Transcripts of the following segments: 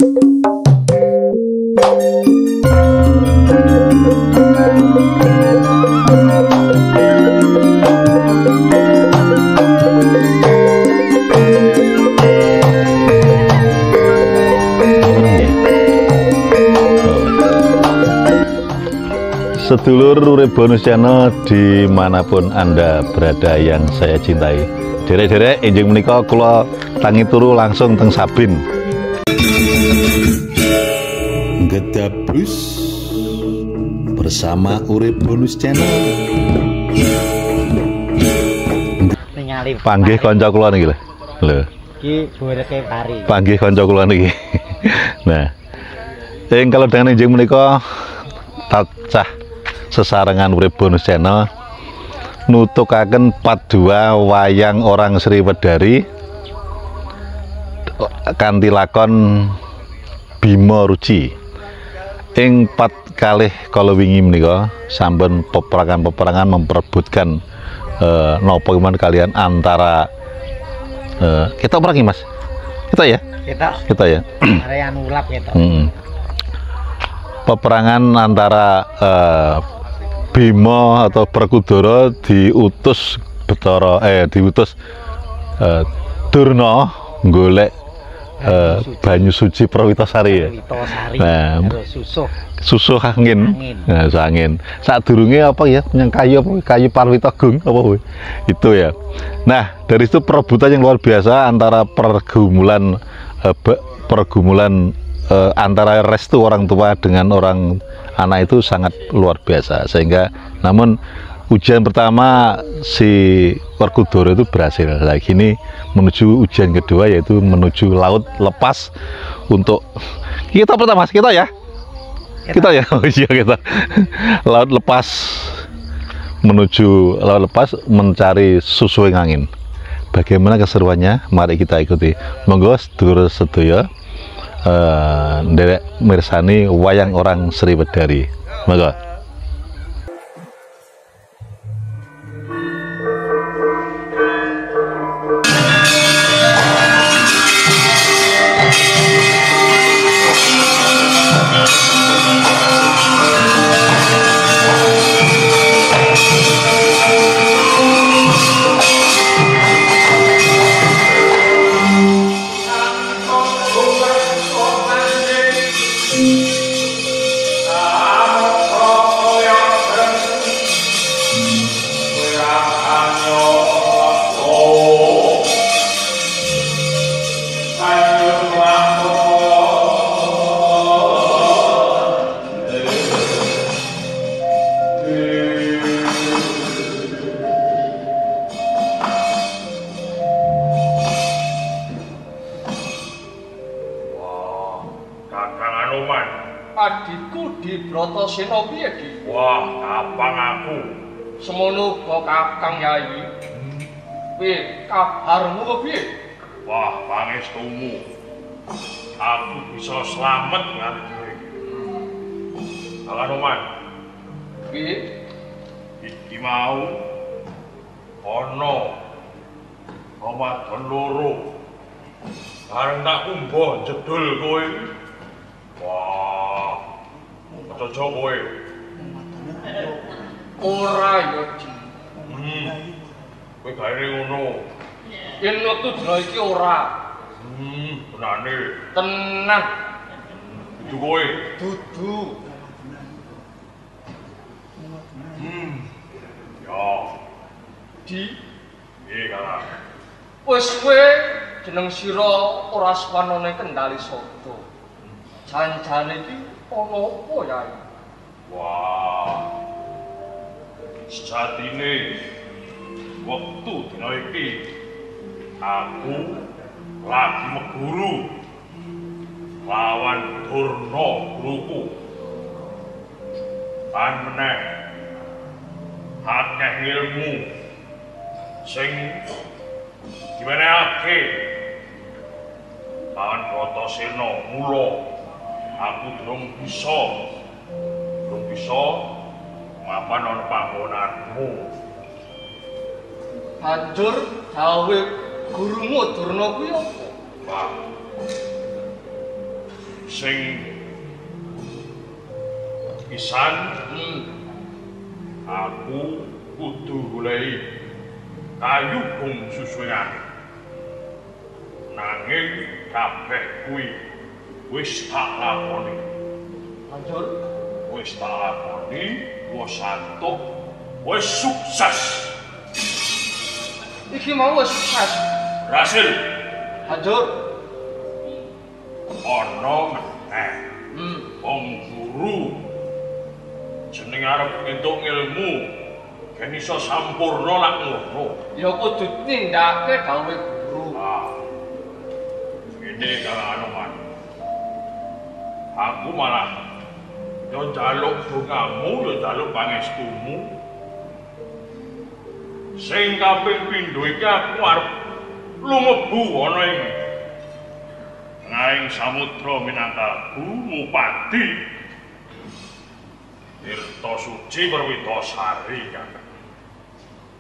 Sedulur urip bonus channel dimanapun Anda berada yang saya cintai, derek-derek enjing menika kula tangi turu langsung teng Sabin Gedabus bersama urip bonus channel. Panggih kanca kula niki lho. Iki bureke pari. Panggih kanca kula niki. Nah, kalau dengan enjing menika cah sesarengan urip bonus channel nutukaken part 2 wayang orang Sriwedari kanthi lakon Bima Ruci. Ing part kalih kala wingi menika sampun peperangan memperebutkan napa gimana kalian antara kita perang Mas. Kita ya? Kita ya. Area nulap gitu. Peperangan antara Bima atau Bregudara diutus Durna golek banyu suci Prawitasari ya. Nah, susuh angin. Nah, angin. Sadurunge apa ya? Yang kayu Parwitagung apa we? Itu ya. Nah, dari situ perebutan yang luar biasa antara pergumulan antara restu orang tua dengan orang anak itu sangat luar biasa, sehingga namun ujian pertama si Werkudara itu berhasil. Nah, kini menuju ujian kedua, yaitu menuju laut lepas untuk kita pertama kita ya oh iya kita laut lepas, menuju laut lepas mencari susu angin. Bagaimana keseruannya? Mari kita ikuti. Monggo sedulur sedaya nderek mirsani wayang orang Sriwedari. Monggo. Adikku di Bratasena piye iki? Wah, gampang aku. Semono kok Kakang Yayi. Piye kabarmu piye? Wah, pangestumu. Aku bisa selamat nganti kowe. Kanoman. Piye? Iki mau ana Ramadan loro. Bareng tak umbo jedul kowe. Wah, cocok kowe. Ora ya, Ci. Kowe gawe ngono. Yen wektu dina iki ora. Benane. Tenan. Dudu kowe. Dudu. Ya. Di. Piye kalah? Wis kowe jeneng sira ora sawanane kendali sada. Janjane iki ana apa ya? Wah. Sejatine waktu dina iki aku lagi meguru lawan Durna guruku. Lan meneh akeh ilmu sing diwenehake lawan Bratasena. Mula aku durung bisa mapan ana panggonanmu. Banjur dawuh gurumu Durna kuwi apa? Wah. Sing pisan aku kudu goleki kayu gum susunan. Nanging kabeh kuwi wis tak lakoni. Lanjut. Wis tak lakoni, wis antuk, wis sukses. Iki mau wis sukses. Berhasil. Lanjut. Ana meneh. Wong guru jeneng arep entuk ilmu kan iso sampurna lak ngono. Ya kudu nindakake gawe guru. Ini kalau anoman. Aku malah yo njaluk dongamu, yo njaluk pangestumu. Sing kaping pindho iki aku arep lumebu ana ing ngaing samudra Minangkabau Mupati Tirta Suci Perwitasari Kakang.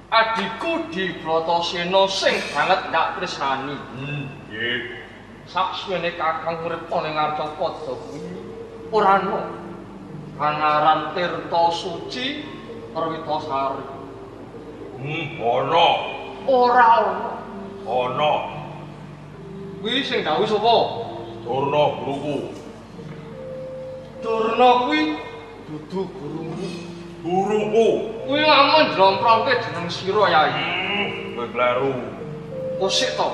Adikku di Bratasena sing banget ndak tresnani. Nggih. Saksuwene Kakang urip ning Arcapada kuwi ora ana kanaran Tirta Suci Perwitasari. Ana. Ora ana. Ana. Kuwi sing dawuh sapa? Durna guruku. Durna kuwi dudu gurumu. Guruku. Kuwi ngamun njlomprongke jeneng sira Yai. Kowe kleru. Kosik to.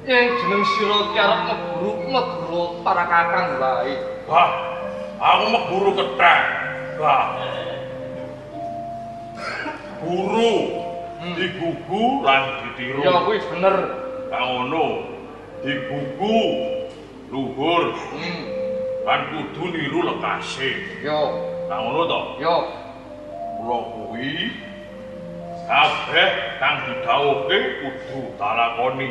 Yen jeneng sira ki arep meguru para kakang wae. Wah, aku meguru kethek. Wah. Guru digugu lan ditiru. Ya kuwi bener. Kang ngono. Digugu luhur. Lan kudu niru lekase. Yo. Kang ngono to? Yo. Mula kuwi kabeh kang didhawuhke kudu talakoni.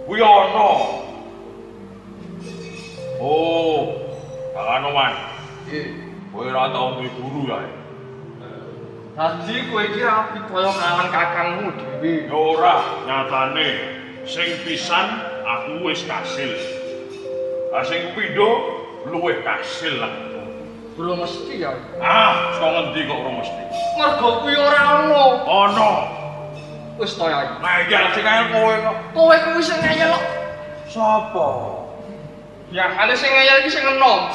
Kuwi ana. Oh, Kang Anoman. Nggih. Kowe ora tau duwe guru ya. Dadi kowe iki ra piwaya kalawan kakangmu dhewe. Ya ora, nyatane sing pisan aku wis kasil. Lah sing pindho luwih kasil lah. Ora mesti ya. Saka ngendi kok ora mesti? Mergo kuwi ora ana. Ana. Wis to Yai. Ngayal sing kaya kowe kok. Kowe kuwi sing ngeyel kok. Sapa? Ya kane sing ngeyel iki sing enom.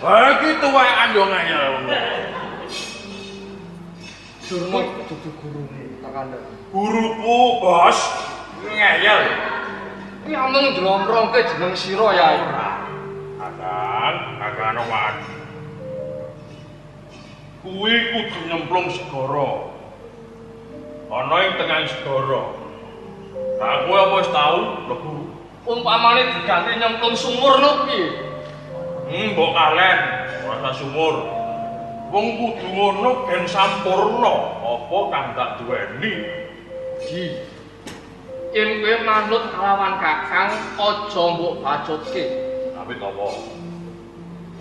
Ha iki tuwekan yo ngayal. Durma dudu gurumu takane. Guruku, Bos. Ngayal. Kuwi amung njlomprongke jeneng sira Yai. Kakang Anoman. Kuwi kudu nyemplung segara. Ana ing tengah segara. Aku apa wis tau mlebu. Umpamane diganti nyemplung sumur lho piye? Mbok kalen, ora sumur. Wong kudu ngono ben sampurna, apa kang tak duweni. Di. Yen kowe manut kalawan kakang aja mbok bacutke. Tapi apa?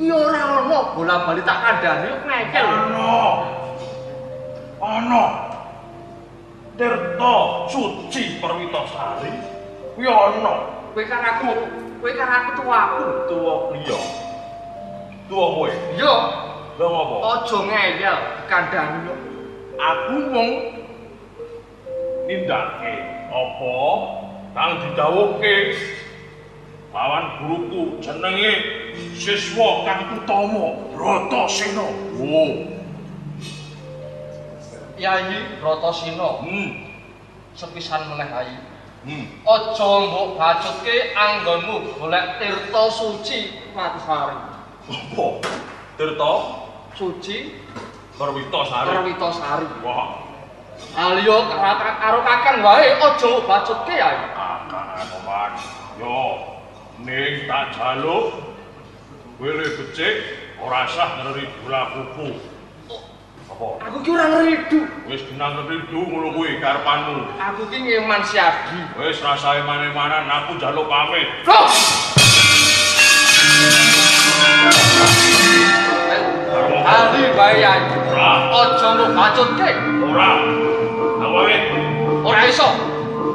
Kuwi ora ana bola-bali tak kandhani kok ngekel. Ana. Tirta Suci Perwitasari. Kuwi ana. Kowe kan aku tuaku. Tuwa liya. Tuwa kowe. Yo, Lha ngopo? aja ngeyel kandhani kok. Aku mung nindakake apa kang didhawuhke lawan guruku jenenge siswa kang utama Bratasena. Yai Bratasena. Sepisan meneh Yai. Aja mbok bacutke anggonmu golek Tirta Suci Perwitasari. Apa? Tirta Suci Perwitasari. Wah, aliyo karo kakang wae aja mbok bacutke Yai. Kakang Anoman. Yo, ning tak jaluk kowe le becik ora sah ngeri bola kuku. Apa? Aku ki ora ngridu. Wis genang ngridu ngono kuwi karepanmu. Aku ki ngeman siadi. Wis rasae mane-manan aku njaluk pamit. Loh! Ali bae Yai. Aja mbok bacutke. Ora. Awake. Ora iso.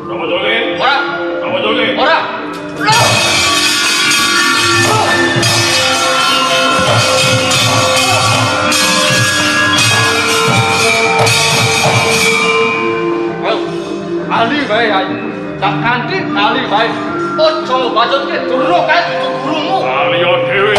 Sama jole. Ora. Sama jole. Ora. Loh! tak kanthi kali wae. Ojo bacotke durung kae dudu gurumu. Kalian dhewe.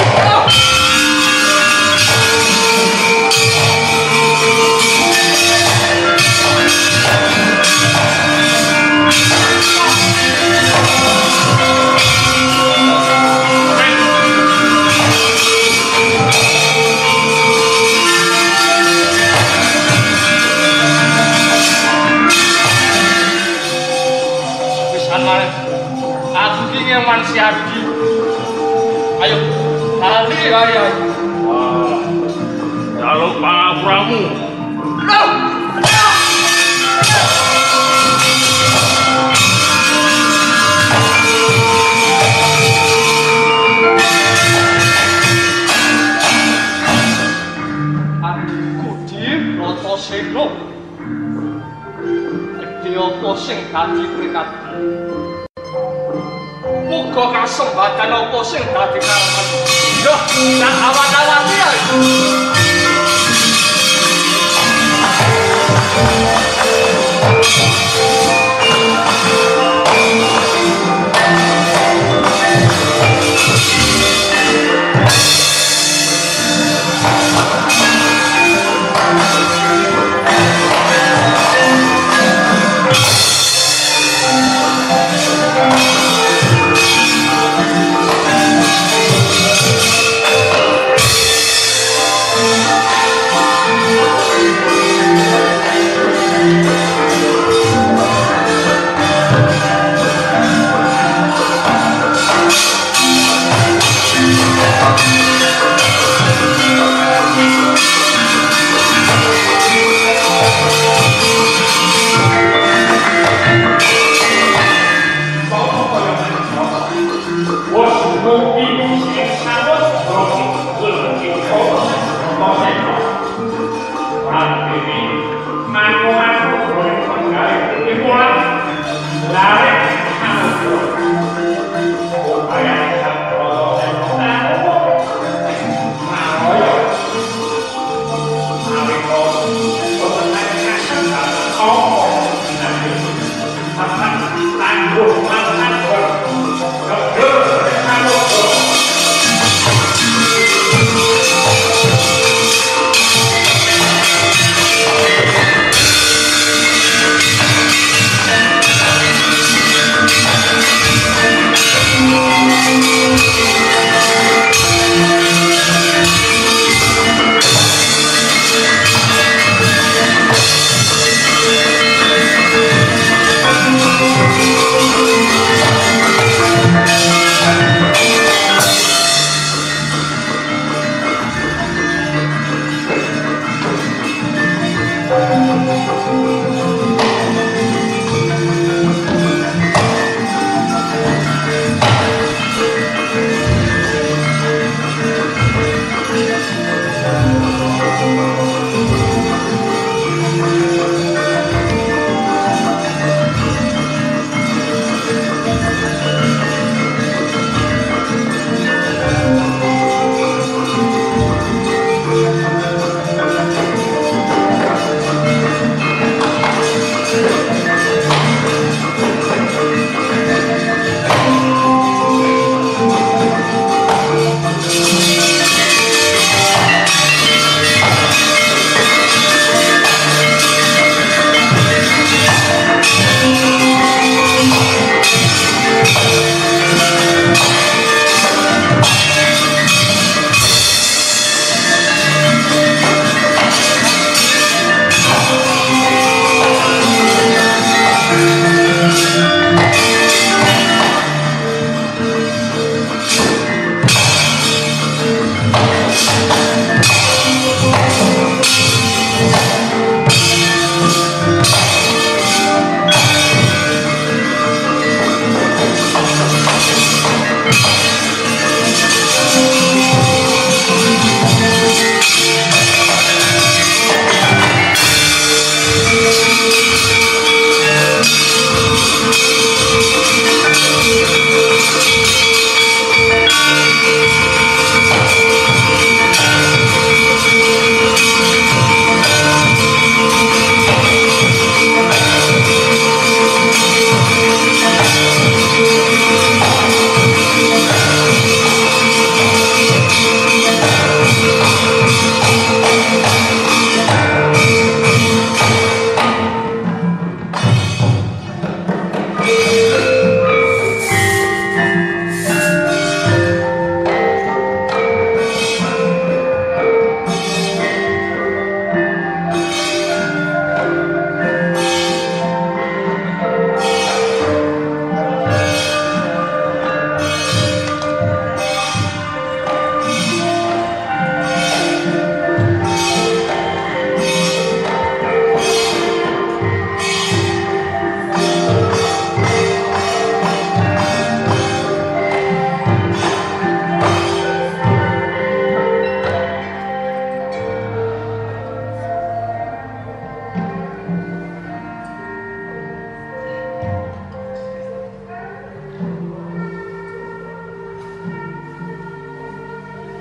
Aku ki ngeman si Adi. Ayo, lali ayo. Jaluk pangapuramu. Aku di Brotoseno. Iki apa sing dadi prikatmu? Muga kasempatan apa sing dadi karepmu. Yo, tak awan-awan ya.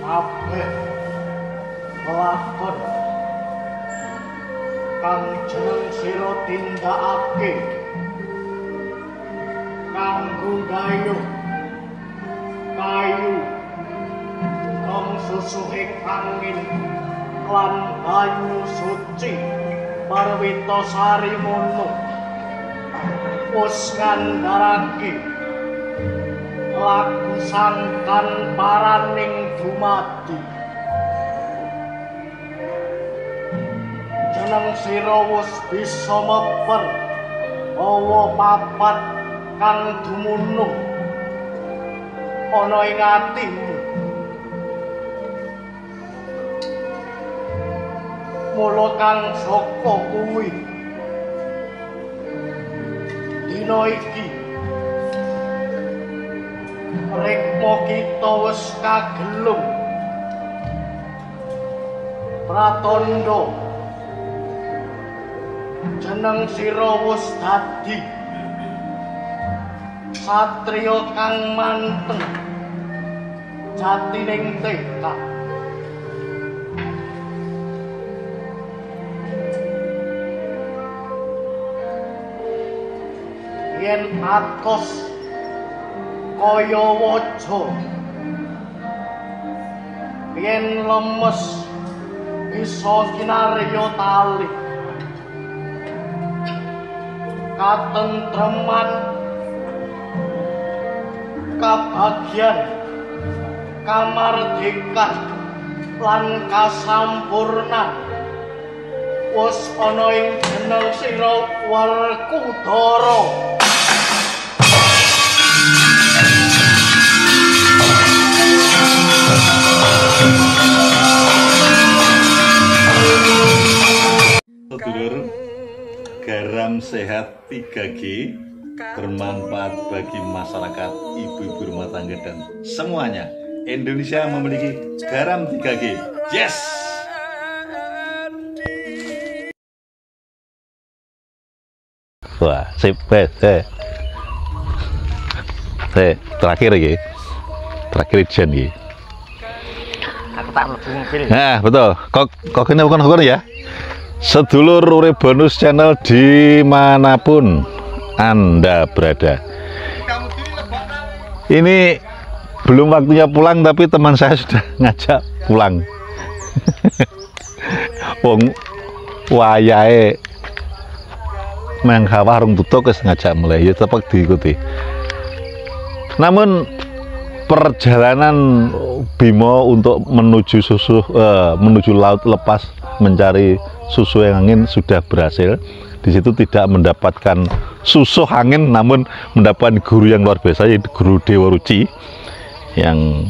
kabeh kelakon kang jeneng sira tindakake kanggo gayuh kayu kang susuhing angin lan banyu suci Parwita Sari mono wis ngandharake laku sangkan paraning dumadi jeneng sira wis bisa meper awa papat kang dumunung ana ing atimu mula kang saka kuwi dina iki rekmo kita wis kagelung pratandha jeneng sira wis dadi satriya kang manteng jatining tekad yen atos kaya waja yen lemes bisa kinarya tali katentreman kabagyan kamardikan lan kasampurnan wis ana ing jeneng sira Werkudara. Sedulur, garam sehat 3G bermanfaat bagi masyarakat, ibu-ibu rumah tangga dan semuanya. Indonesia memiliki garam 3G. Yes! Wah, sip, terakhir lagi, terakhir Jen lagi. Aku tak mlebu mobil. Nah, betul. Kok kene bukan ya? Sedulur Urip Bonus Channel dimanapun Anda berada. Ini belum waktunya pulang, tapi teman saya sudah ngajak pulang. Wong wayahe mengha warung tutup wis ngajak mulai ya tetap diikuti. Namun perjalanan Bimo untuk menuju menuju laut lepas mencari susu yang angin sudah berhasil. Di situ tidak mendapatkan susu angin, namun mendapatkan guru yang luar biasa, yaitu Guru Dewa Ruci, yang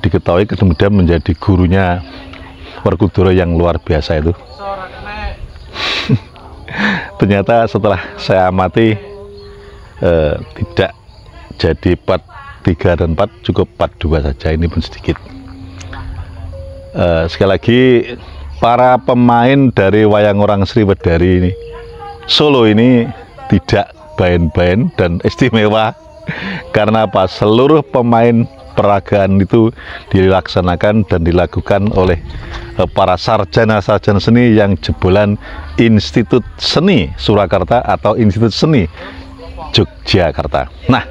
diketahui kemudian menjadi gurunya Werkudara yang luar biasa itu. Ternyata setelah saya amati tidak jadi part 3 dan 4, cukup part 2 saja, ini pun sedikit. Sekali lagi, para pemain dari Wayang Orang Sriwedari ini Solo ini tidak bain-bain dan istimewa. Karena apa? Seluruh pemain peragaan itu dilaksanakan dan dilakukan oleh para sarjana-sarjana seni yang jebolan Institut Seni Surakarta atau Institut Seni Yogyakarta. Nah,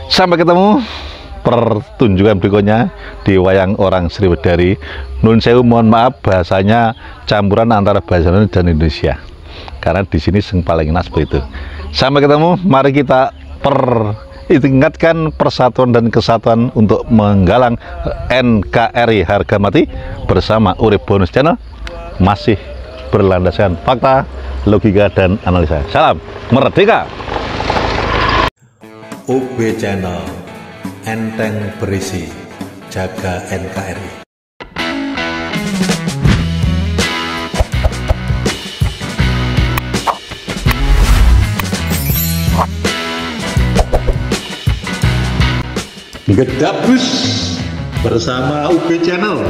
sampai ketemu pertunjukan berikutnya di Wayang Orang Sriwedari. Nun sewu, mohon maaf bahasanya campuran antara bahasa Indonesia dan Indonesia, karena di sini yang paling enak seperti itu. Sampai ketemu, mari kita ingatkan persatuan dan kesatuan untuk menggalang NKRI harga mati bersama Urip Bonus Channel, masih berlandaskan fakta, logika, dan analisa. Salam merdeka! UB Channel, enteng berisi, jaga NKRI. Gedabus bersama UB Channel.